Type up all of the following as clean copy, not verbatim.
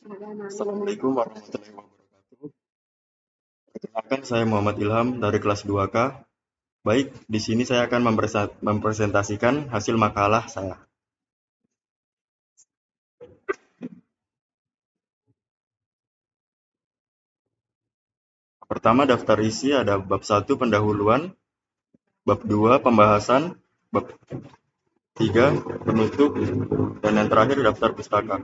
Assalamualaikum warahmatullahi wabarakatuh. Perkenalkan, saya Muhammad Ilham dari kelas 2K. Baik, di sini saya akan mempresentasikan hasil makalah saya. Pertama, daftar isi ada bab 1 pendahuluan, bab 2 pembahasan, bab 3 penutup, dan yang terakhir daftar pustaka.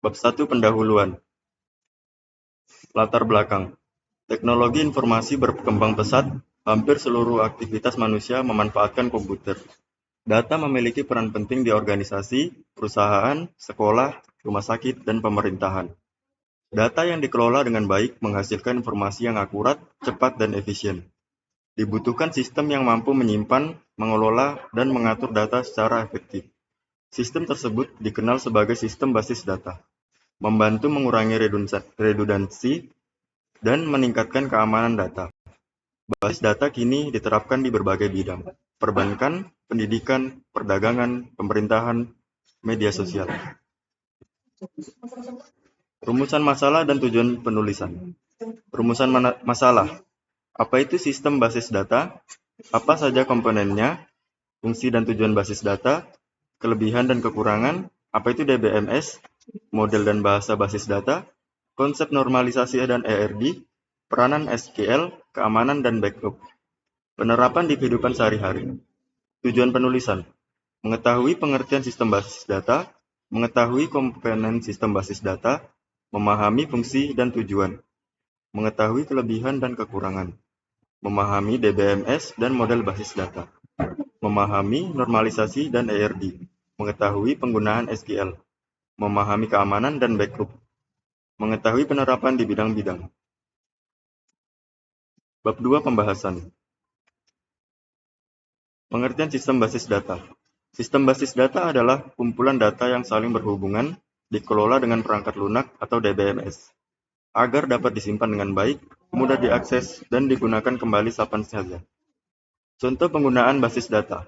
Bab 1 pendahuluan. Latar belakang. Teknologi informasi berkembang pesat, hampir seluruh aktivitas manusia memanfaatkan komputer. Data memiliki peran penting di organisasi, perusahaan, sekolah, rumah sakit, dan pemerintahan. Data yang dikelola dengan baik menghasilkan informasi yang akurat, cepat, dan efisien. Dibutuhkan sistem yang mampu menyimpan, mengelola, dan mengatur data secara efektif. Sistem tersebut dikenal sebagai sistem basis data, membantu mengurangi redundansi dan meningkatkan keamanan data. Basis data kini diterapkan di berbagai bidang: perbankan, pendidikan, perdagangan, pemerintahan, media sosial. Rumusan masalah dan tujuan penulisan. Rumusan masalah. Apa itu sistem basis data? Apa saja komponennya? Fungsi dan tujuan basis data? Kelebihan dan kekurangan? Apa itu DBMS? Model dan bahasa basis data? Konsep normalisasi dan ERD? Peranan SQL, keamanan dan backup. Penerapan di kehidupan sehari-hari. Tujuan penulisan. Mengetahui pengertian sistem basis data, mengetahui komponen sistem basis data, memahami fungsi dan tujuan, mengetahui kelebihan dan kekurangan, memahami DBMS dan model basis data, memahami normalisasi dan ERD, mengetahui penggunaan SQL, memahami keamanan dan backup, mengetahui penerapan di bidang-bidang. Bab 2 pembahasan. Pengertian sistem basis data. Sistem basis data adalah kumpulan data yang saling berhubungan, dikelola dengan perangkat lunak atau DBMS, agar dapat disimpan dengan baik, mudah diakses, dan digunakan kembali kapan saja. Contoh penggunaan basis data.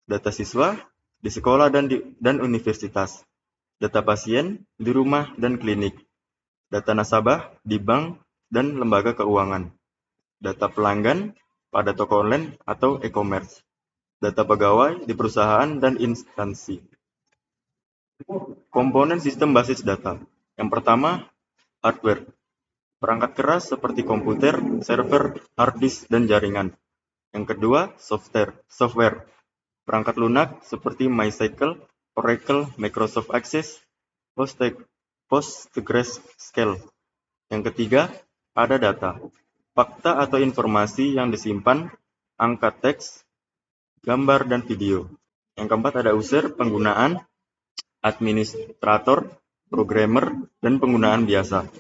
Data siswa di sekolah dan universitas. Data pasien di rumah dan klinik. Data nasabah di bank dan lembaga keuangan. Data pelanggan pada toko online atau e-commerce. Data pegawai di perusahaan dan instansi. Komponen sistem basis data. Yang pertama, hardware. Perangkat keras seperti komputer, server, hard disk, dan jaringan. Yang kedua, software. Perangkat lunak seperti MySQL, Oracle, Microsoft Access, PostgreSQL. Yang ketiga, ada data. Fakta atau informasi yang disimpan, angka teks, gambar, dan video. Yang keempat, ada user, penggunaan, administrator, programmer, dan penggunaan biasa.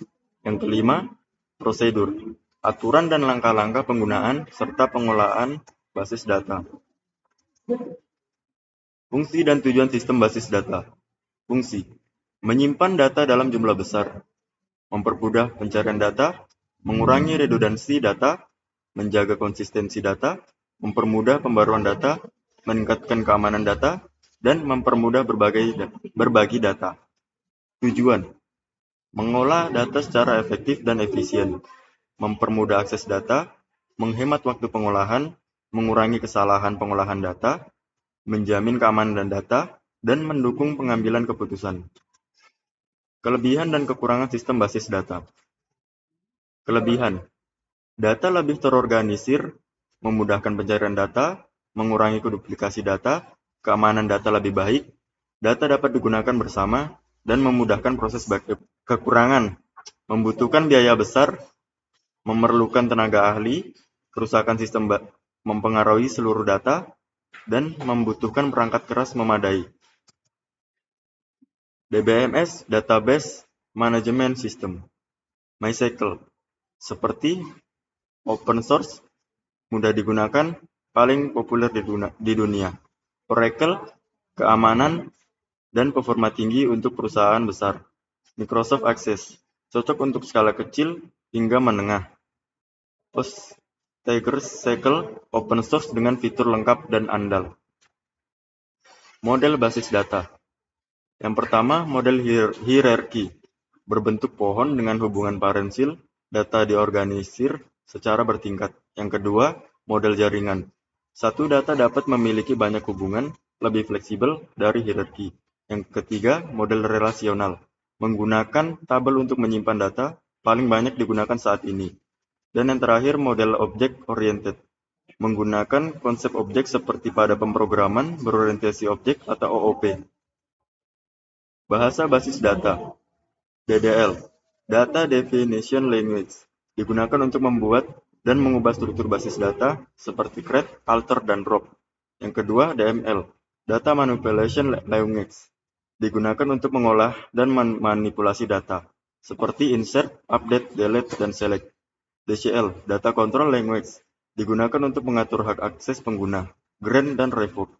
Yang kelima, prosedur, aturan dan langkah-langkah penggunaan serta pengolahan basis data. Fungsi dan tujuan sistem basis data. Fungsi: menyimpan data dalam jumlah besar, mempermudah pencarian data, mengurangi redundansi data, menjaga konsistensi data, mempermudah pembaruan data, meningkatkan keamanan data, dan mempermudah berbagi data. Tujuan: mengolah data secara efektif dan efisien, mempermudah akses data, menghemat waktu pengolahan, mengurangi kesalahan pengolahan data, menjamin keamanan data, dan mendukung pengambilan keputusan. Kelebihan dan kekurangan sistem basis data. Kelebihan: data lebih terorganisir, memudahkan pencarian data, mengurangi duplikasi data, keamanan data lebih baik, data dapat digunakan bersama, dan memudahkan proses backup. Kekurangan: membutuhkan biaya besar, memerlukan tenaga ahli, kerusakan sistem mempengaruhi seluruh data, dan membutuhkan perangkat keras memadai. DBMS, Database Management System. MySQL, seperti open source, mudah digunakan, paling populer di dunia. Oracle, keamanan dan performa tinggi untuk perusahaan besar. Microsoft Access, cocok untuk skala kecil hingga menengah. PostgreSQL, open source dengan fitur lengkap dan andal. Model basis data. Yang pertama, model hierarki, berbentuk pohon dengan hubungan parensil, data diorganisir secara bertingkat. Yang kedua, model jaringan. Satu data dapat memiliki banyak hubungan, lebih fleksibel dari hierarki. Yang ketiga, model relasional, menggunakan tabel untuk menyimpan data, paling banyak digunakan saat ini. Dan yang terakhir, model object oriented, menggunakan konsep objek seperti pada pemrograman berorientasi objek atau OOP. Bahasa basis data, DDL, Data Definition Language, digunakan untuk membuat dan mengubah struktur basis data seperti create, alter, dan drop. Yang kedua, DML, Data Manipulation Language, digunakan untuk mengolah dan memanipulasi data, seperti insert, update, delete, dan select. DCL, Data Control Language, digunakan untuk mengatur hak akses pengguna, grant, dan revoke.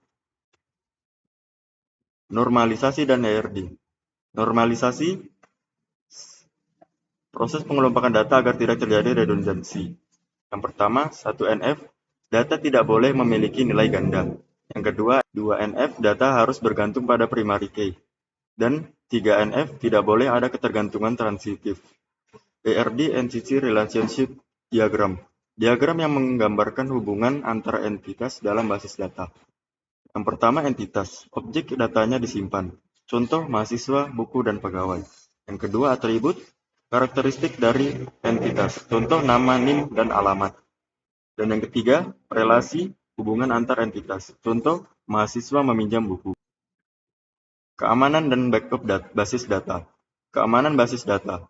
Normalisasi dan ARD. Normalisasi, proses pengelompokan data agar tidak terjadi redundansi. Yang pertama, 1NF, data tidak boleh memiliki nilai ganda. Yang kedua, 2NF, data harus bergantung pada primary key. Dan 3NF, tidak boleh ada ketergantungan transitif. ARD Entity Relationship Diagram, diagram yang menggambarkan hubungan antara entitas dalam basis data. Yang pertama, entitas, objek datanya disimpan. Contoh, mahasiswa, buku, dan pegawai. Yang kedua, atribut, karakteristik dari entitas. Contoh, nama, NIM, dan alamat. Dan yang ketiga, relasi, hubungan antar entitas. Contoh, mahasiswa meminjam buku. Keamanan dan backup basis data. Keamanan basis data.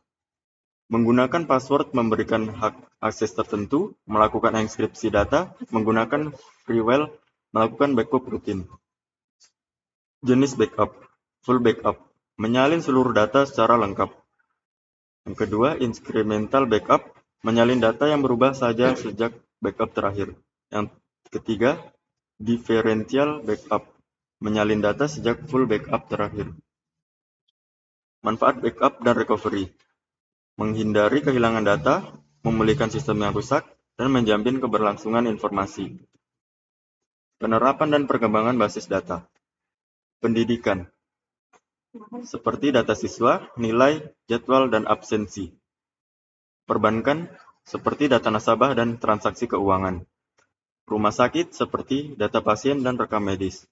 Menggunakan password memberikan hak akses tertentu, melakukan enkripsi data, menggunakan freeware, melakukan backup rutin. Jenis backup, full backup, menyalin seluruh data secara lengkap. Yang kedua, incremental backup, menyalin data yang berubah saja sejak backup terakhir. Yang ketiga, differential backup, menyalin data sejak full backup terakhir. Manfaat backup dan recovery, menghindari kehilangan data, memulihkan sistem yang rusak, dan menjamin keberlangsungan informasi. Penerapan dan perkembangan basis data. Pendidikan, seperti data siswa, nilai, jadwal, dan absensi. Perbankan, seperti data nasabah dan transaksi keuangan. Rumah sakit, seperti data pasien dan rekam medis.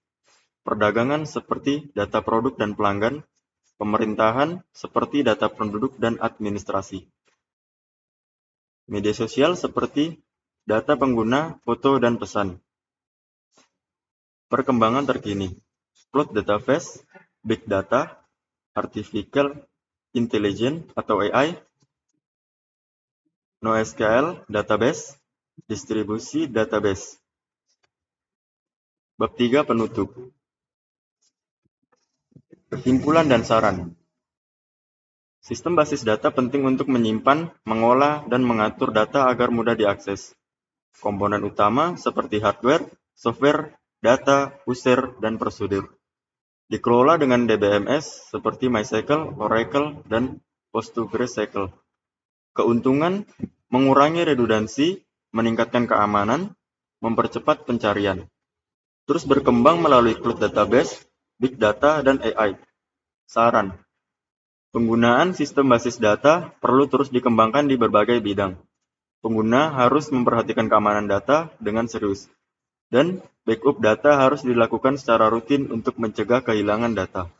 Perdagangan, seperti data produk dan pelanggan. Pemerintahan, seperti data penduduk dan administrasi. Media sosial, seperti data pengguna, foto, dan pesan. Perkembangan terkini. Cloud database, big data, artificial intelligence atau AI, NoSQL database, distribusi database. Bab 3 penutup. Kesimpulan dan saran. Sistem basis data penting untuk menyimpan, mengolah, dan mengatur data agar mudah diakses. Komponen utama seperti hardware, software, data, user, dan prosedur. Dikelola dengan DBMS seperti MySQL, Oracle, dan PostgreSQL. Keuntungan, mengurangi redundansi, meningkatkan keamanan, mempercepat pencarian. Terus berkembang melalui cloud database, big data, dan AI. Saran, penggunaan sistem basis data perlu terus dikembangkan di berbagai bidang. Pengguna harus memperhatikan keamanan data dengan serius. Dan backup data harus dilakukan secara rutin untuk mencegah kehilangan data.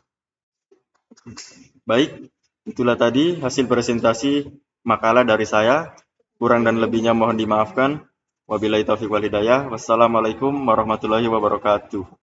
Baik, itulah tadi hasil presentasi makalah dari saya. Kurang dan lebihnya mohon dimaafkan. Wabillahi taufiq wal hidayah. Wassalamualaikum warahmatullahi wabarakatuh.